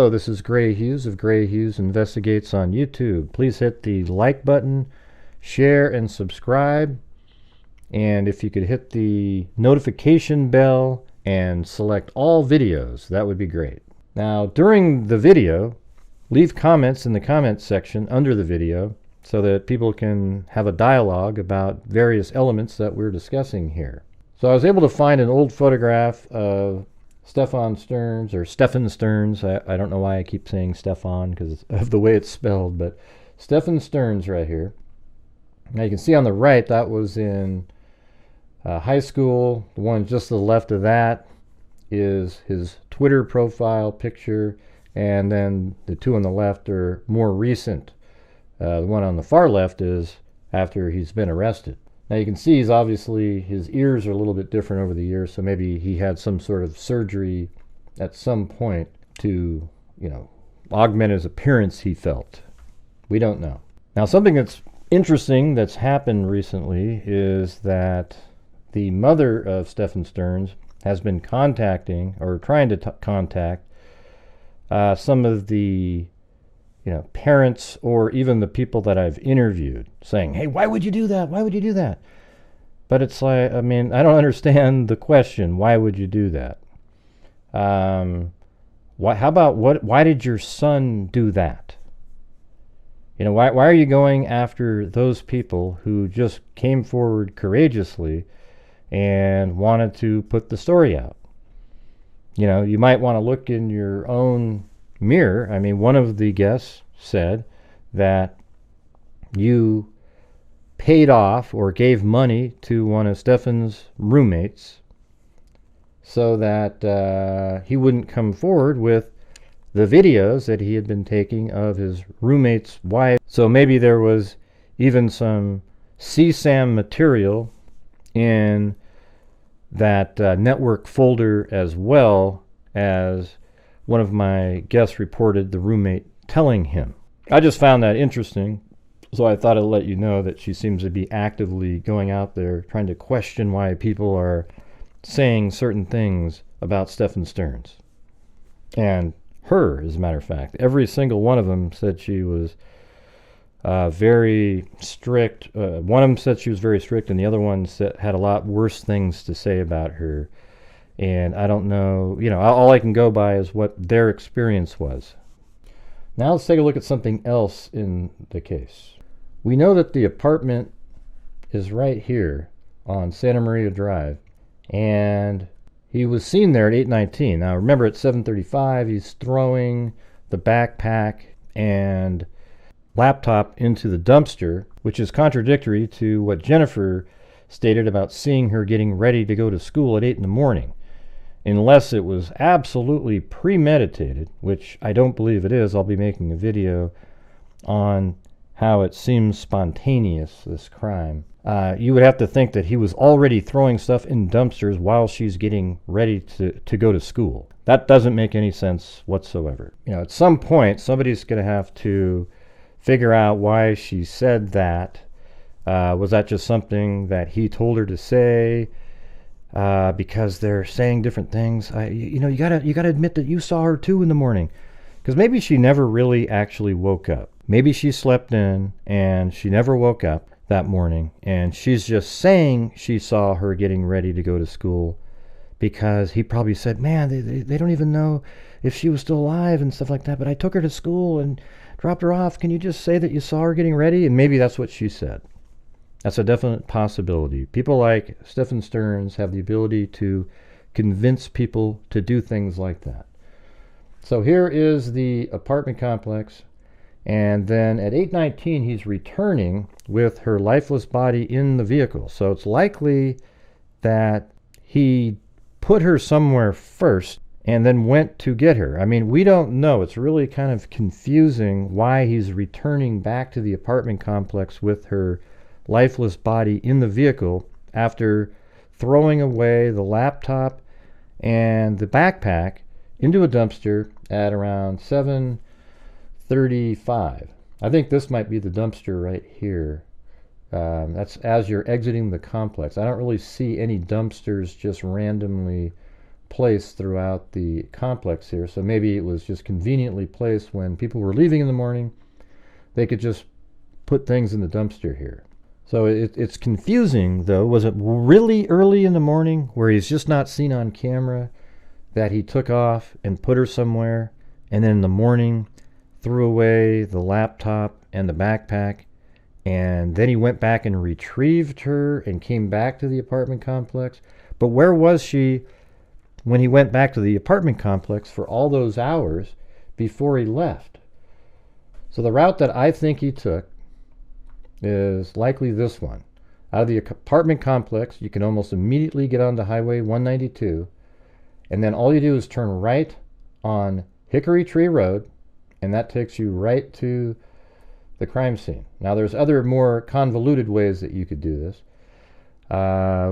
Hello, this is Gray Hughes of Gray Hughes Investigates on YouTube. Please hit the like button, share, and subscribe. And if you could hit the notification bell and select all videos, that would be great. Now, during the video, leave comments in the comments section under the video so that people can have a dialogue about various elements that we're discussing here. So I was able to find an old photograph of Stefan Stearns, or Stefan Stearns. I don't know why I keep saying Stefan because of the way it's spelled, but Stefan Stearns right here. Now you can see on the right that was in high school. The one just to the left of that is his Twitter profile picture, and then the two on the left are more recent. The one on the far left is after he's been arrested. Now you can see his ears are a little bit different over the years, so maybe he had some sort of surgery at some point to, augment his appearance, he felt. We don't know. Now something that's interesting that's happened recently is that the mother of Stefan Stearns has been contacting, or trying to contact, some of the parents or even the people that I've interviewed, saying, hey, why would you do that? Why would you do that? But it's like, I don't understand the question. Why would you do that? Why did your son do that? Why are you going after those people who just came forward courageously and wanted to put the story out? You might want to look in your own mirror. One of the guests said that you paid off or gave money to one of Stefan's roommates so that he wouldn't come forward with the videos that he had been taking of his roommate's wife. So maybe there was even some CSAM material in that network folder, as well as one of my guests reported the roommate telling him. I just found that interesting, so I thought I'd let you know that she seems to be actively going out there trying to question why people are saying certain things about Stefan Stearns. And her, as a matter of fact, every single one of them said she was very strict. One of them said she was very strict, and the other one had a lot worse things to say about her. And I don't know, all I can go by is what their experience was. Now let's take a look at something else in the case. We know that the apartment is right here on Santa Maria Drive, and he was seen there at 8:19. Now remember, at 7:35 he's throwing the backpack and laptop into the dumpster, which is contradictory to what Jennifer stated about seeing her getting ready to go to school at 8 in the morning. Unless it was absolutely premeditated, which I don't believe it is. I'll be making a video on how it seems spontaneous, this crime. You would have to think that he was already throwing stuff in dumpsters while she's getting ready to go to school. That doesn't make any sense whatsoever. At some point, somebody's going to have to figure out why she said that. Was that just something that he told her to say? Because they're saying different things. You gotta admit that you saw her too in the morning, because maybe she never really actually woke up. Maybe she slept in and she never woke up that morning, and she's just saying she saw her getting ready to go to school because he probably said, man, they don't even know if she was still alive and stuff like that, but I took her to school and dropped her off. Can you just say that you saw her getting ready? And maybe that's what she said. That's a definite possibility. People like Stefan Stearns have the ability to convince people to do things like that. So here is the apartment complex, and then at 8:19 he's returning with her lifeless body in the vehicle. So it's likely that he put her somewhere first and then went to get her. We don't know. It's really kind of confusing why he's returning back to the apartment complex with her lifeless body in the vehicle after throwing away the laptop and the backpack into a dumpster at around 7:35. I think this might be the dumpster right here. That's as you're exiting the complex. I don't really see any dumpsters just randomly placed throughout the complex here. So maybe it was just conveniently placed when people were leaving in the morning. They could just put things in the dumpster here. So it's confusing, though. Was it really early in the morning where he's just not seen on camera that he took off and put her somewhere, and then in the morning threw away the laptop and the backpack, and then he went back and retrieved her and came back to the apartment complex? But where was she when he went back to the apartment complex for all those hours before he left? So the route that I think he took is likely this one. Out of the apartment complex, you can almost immediately get onto Highway 192, and then all you do is turn right on Hickory Tree Road, and that takes you right to the crime scene. Now, there's other more convoluted ways that you could do this,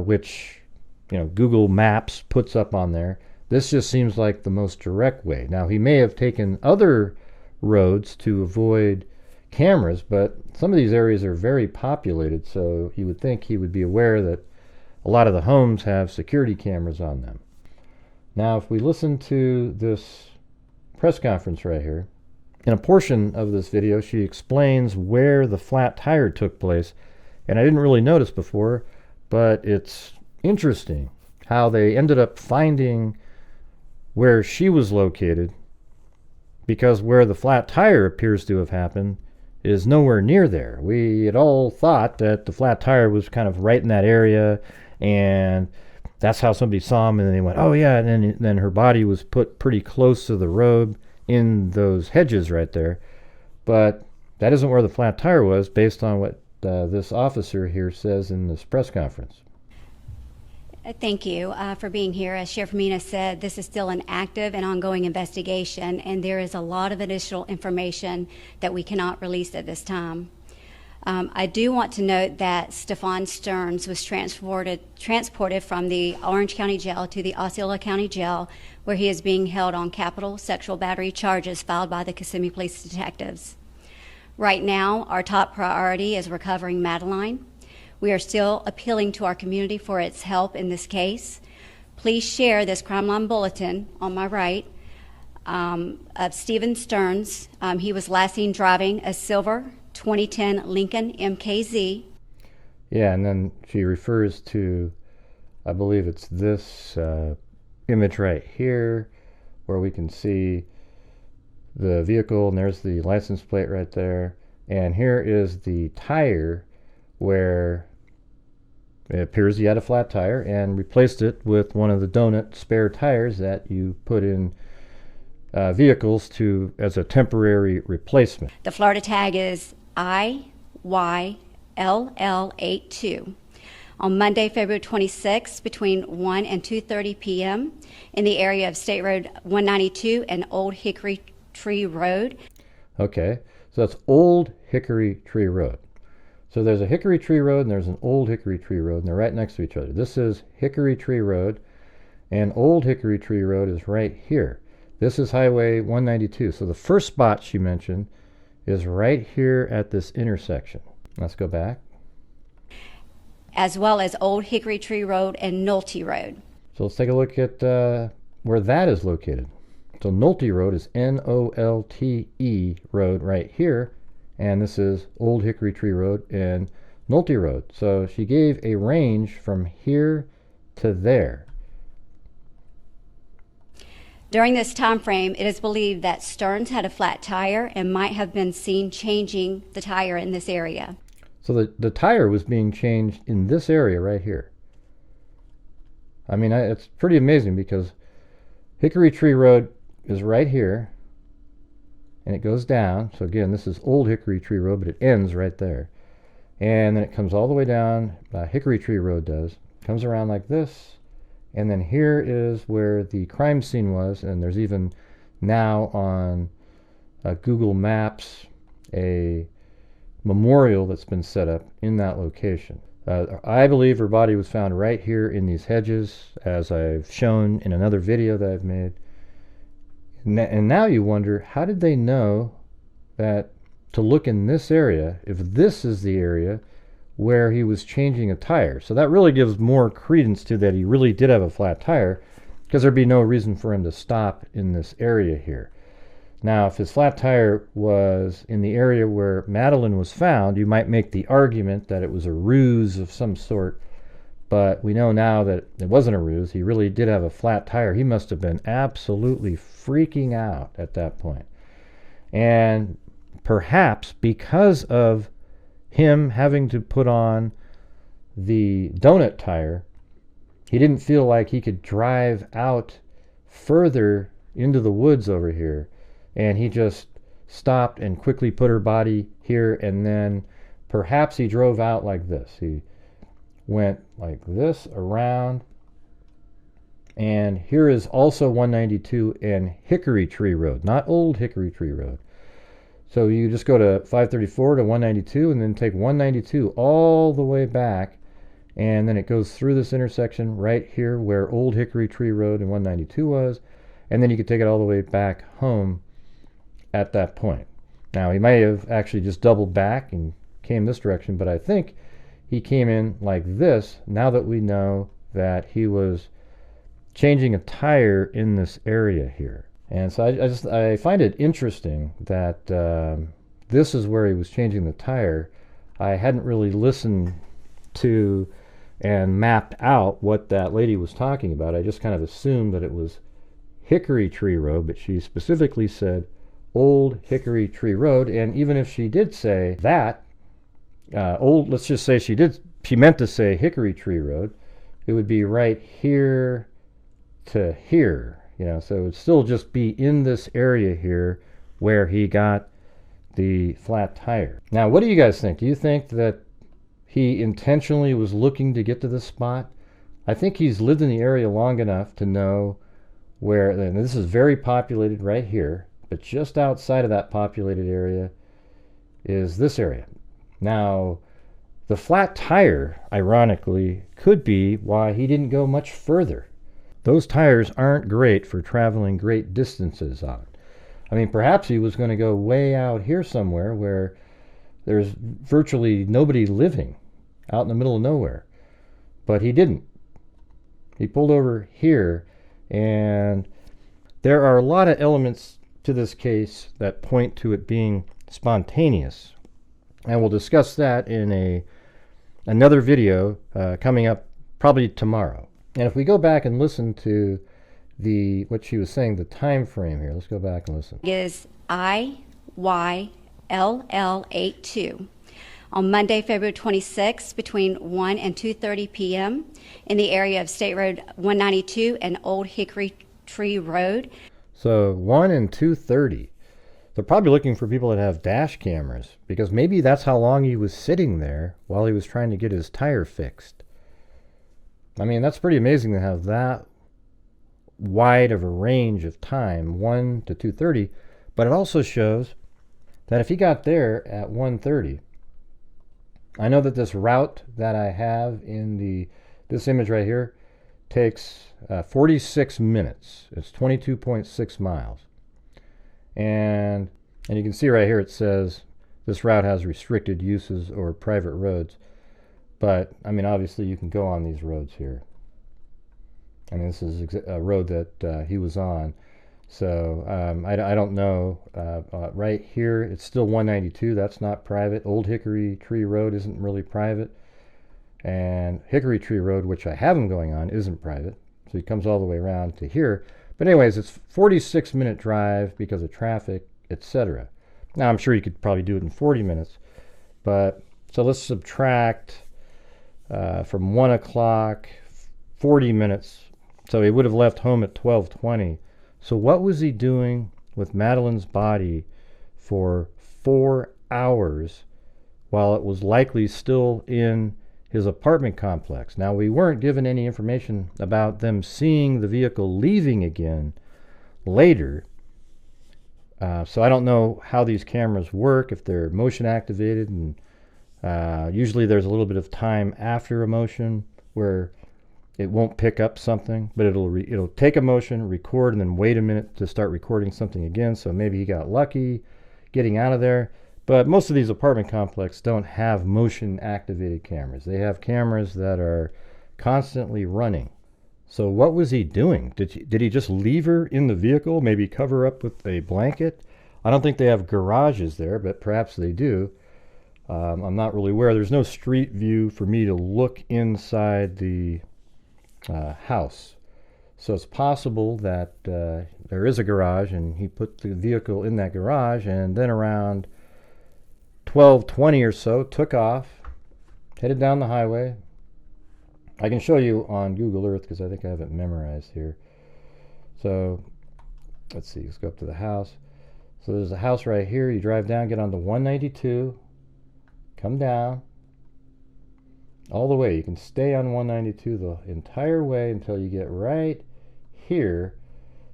which Google Maps puts up on there. This just seems like the most direct way. Now, he may have taken other roads to avoid cameras, but some of these areas are very populated, so you would think he would be aware that a lot of the homes have security cameras on them. Now, if we listen to this press conference right here, in a portion of this video, she explains where the flat tire took place, and I didn't really notice before, but it's interesting how they ended up finding where she was located, because where the flat tire appears to have happened is nowhere near there. We had all thought that the flat tire was kind of right in that area, and that's how somebody saw him, and then they went, oh yeah, and then her body was put pretty close to the road in those hedges right there. But that isn't where the flat tire was, based on what this officer here says in this press conference. Thank you for being here. As Sheriff Mina said, this is still an active and ongoing investigation, and there is a lot of additional information that we cannot release at this time. I do want to note that Stephon Stearns was transported from the Orange County Jail to the Osceola County Jail, where he is being held on capital sexual battery charges filed by the Kissimmee Police Detectives. Right now, our top priority is recovering Madeline. We are still appealing to our community for its help in this case. Please share this crime line bulletin on my right of Stephen Stearns. He was last seen driving a silver 2010 Lincoln MKZ. Yeah, and then she refers to, I believe it's this image right here, where we can see the vehicle, and there's the license plate right there. And here is the tire where it appears he had a flat tire and replaced it with one of the donut spare tires that you put in vehicles as a temporary replacement. The Florida tag is IYLL82. On Monday, February 26th, between 1 and 2:30 p.m. in the area of State Road 192 and Old Hickory Tree Road. Okay, so that's Old Hickory Tree Road. So there's a Hickory Tree Road and there's an Old Hickory Tree Road, and they're right next to each other. This is Hickory Tree Road, and Old Hickory Tree Road is right here. This is Highway 192. So the first spot she mentioned is right here at this intersection. Let's go back. As well as Old Hickory Tree Road and Nolte Road. So let's take a look at where that is located. So Nolte Road is N-O-L-T-E Road right here. And this is Old Hickory Tree Road and Nolte Road. So she gave a range from here to there. During this time frame, it is believed that Stearns had a flat tire and might have been seen changing the tire in this area. So the tire was being changed in this area right here. I mean, it's pretty amazing, because Hickory Tree Road is right here, and it goes down. So again, this is Old Hickory Tree Road, but it ends right there. And then it comes all the way down, Hickory Tree Road does, comes around like this, and then here is where the crime scene was, and there's even now on Google Maps a memorial that's been set up in that location. I believe her body was found right here in these hedges, as I've shown in another video that I've made. And now you wonder, how did they know that to look in this area, if this is the area where he was changing a tire? So that really gives more credence to that he really did have a flat tire, because there'd be no reason for him to stop in this area here. Now, if his flat tire was in the area where Madeline was found, you might make the argument that it was a ruse of some sort. But we know now that it wasn't a ruse. He really did have a flat tire. He must have been absolutely freaking out at that point. And perhaps because of him having to put on the donut tire, he didn't feel like he could drive out further into the woods over here. And he just stopped and quickly put her body here, and then perhaps he drove out like this. He went like this around, and here is also 192 and Hickory Tree Road, not Old Hickory Tree Road. So you just go to 534 to 192 and then take 192 all the way back, and then it goes through this intersection right here where Old Hickory Tree Road and 192 was, and then you could take it all the way back home at that point. Now, he may have actually just doubled back and came this direction, but I think he came in like this, now that we know that he was changing a tire in this area here. And so I find it interesting that this is where he was changing the tire. I hadn't really listened to and mapped out what that lady was talking about. I just kind of assumed that it was Hickory Tree Road, but she specifically said Old Hickory Tree Road. And even if she did say that, let's just say she meant to say Hickory Tree Road, it would be right here to here, so it would still just be in this area here where he got the flat tire. Now, what do you guys think? Do you think that he intentionally was looking to get to this spot? I think he's lived in the area long enough to know where, and this is very populated right here, but just outside of that populated area is this area. Now, the flat tire, ironically, could be why he didn't go much further. Those tires aren't great for traveling great distances on. I mean, perhaps he was going to go way out here somewhere where there's virtually nobody living, out in the middle of nowhere. But he didn't. He pulled over here, and there are a lot of elements to this case that point to it being spontaneous. And we'll discuss that in another video coming up probably tomorrow. And if we go back and listen to what she was saying, the time frame here, let's go back and listen. Is IYLL82 on Monday, February 26th between 1 and 2:30 p.m. in the area of State Road 192 and Old Hickory Tree Road. So 1 and 2:30. They're probably looking for people that have dash cameras, because maybe that's how long he was sitting there while he was trying to get his tire fixed. I mean, that's pretty amazing to have that wide of a range of time, 1 to 2:30, but it also shows that if he got there at 1:30, I know that this route that I have in this image right here takes 46 minutes. It's 22.6 miles. And you can see right here it says this route has restricted uses or private roads. But, I mean, obviously you can go on these roads here. I mean, this is a road that he was on. So, I don't know. Right here, it's still 192. That's not private. Old Hickory Tree Road isn't really private. And Hickory Tree Road, which I have him going on, isn't private. So he comes all the way around to here. But anyways, it's 46-minute drive because of traffic, etc. Now, I'm sure you could probably do it in 40 minutes. But, so let's subtract from 1 o'clock, 40 minutes. So he would have left home at 12:20. So what was he doing with Madeline's body for 4 hours while it was likely still in his apartment complex? Now, we weren't given any information about them seeing the vehicle leaving again later. So I don't know how these cameras work, if they're motion activated, and usually there's a little bit of time after a motion where it won't pick up something, but it'll take a motion, record, and then wait a minute to start recording something again. So maybe he got lucky getting out of there. But most of these apartment complexes don't have motion activated cameras. They have cameras that are constantly running. So what was he doing? Did he just leave her in the vehicle, maybe cover up with a blanket? I don't think they have garages there, but perhaps they do. I'm not really aware. There's no street view for me to look inside the house. So it's possible that there is a garage and he put the vehicle in that garage, and then around 12:20 or so took off, headed down the highway. I can show you on Google Earth because I think I have it memorized here. So let's see, let's go up to the house. So there's a house right here. You drive down, get onto 192, come down all the way. You can stay on 192 the entire way until you get right here.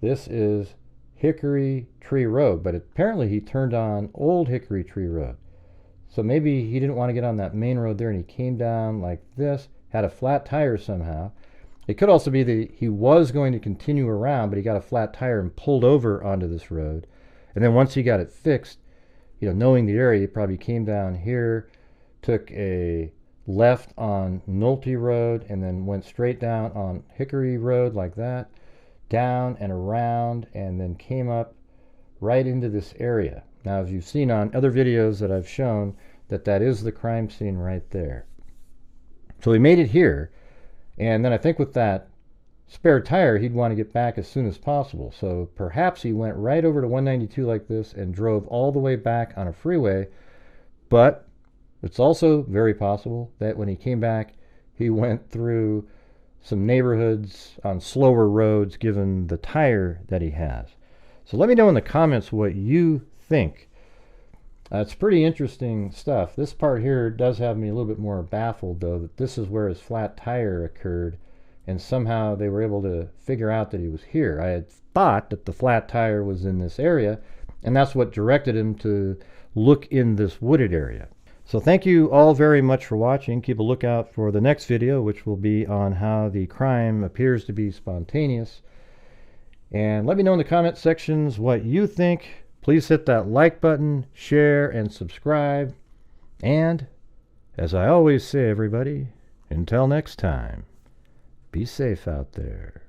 This is Hickory Tree Road, but apparently he turned on Old Hickory Tree Road. So maybe he didn't want to get on that main road there and he came down like this, had a flat tire somehow. It could also be that he was going to continue around, but he got a flat tire and pulled over onto this road. And then once he got it fixed, knowing the area, he probably came down here, took a left on Nolte Road, and then went straight down on Hickory Road like that, down and around, and then came up right into this area. Now, as you've seen on other videos that I've shown, that is the crime scene right there. So he made it here, and then I think with that spare tire, he'd want to get back as soon as possible. So perhaps he went right over to 192 like this and drove all the way back on a freeway. But it's also very possible that when he came back, he went through some neighborhoods on slower roads given the tire that he has. So let me know in the comments what you think. It's pretty interesting stuff. This part here does have me a little bit more baffled, though, that this is where his flat tire occurred, and somehow they were able to figure out that he was here. I had thought that the flat tire was in this area, and that's what directed him to look in this wooded area. So thank you all very much for watching. Keep a lookout for the next video, which will be on how the crime appears to be spontaneous. And let me know in the comment sections what you think. Please hit that like button, share, and subscribe. And, as I always say, everybody, until next time, be safe out there.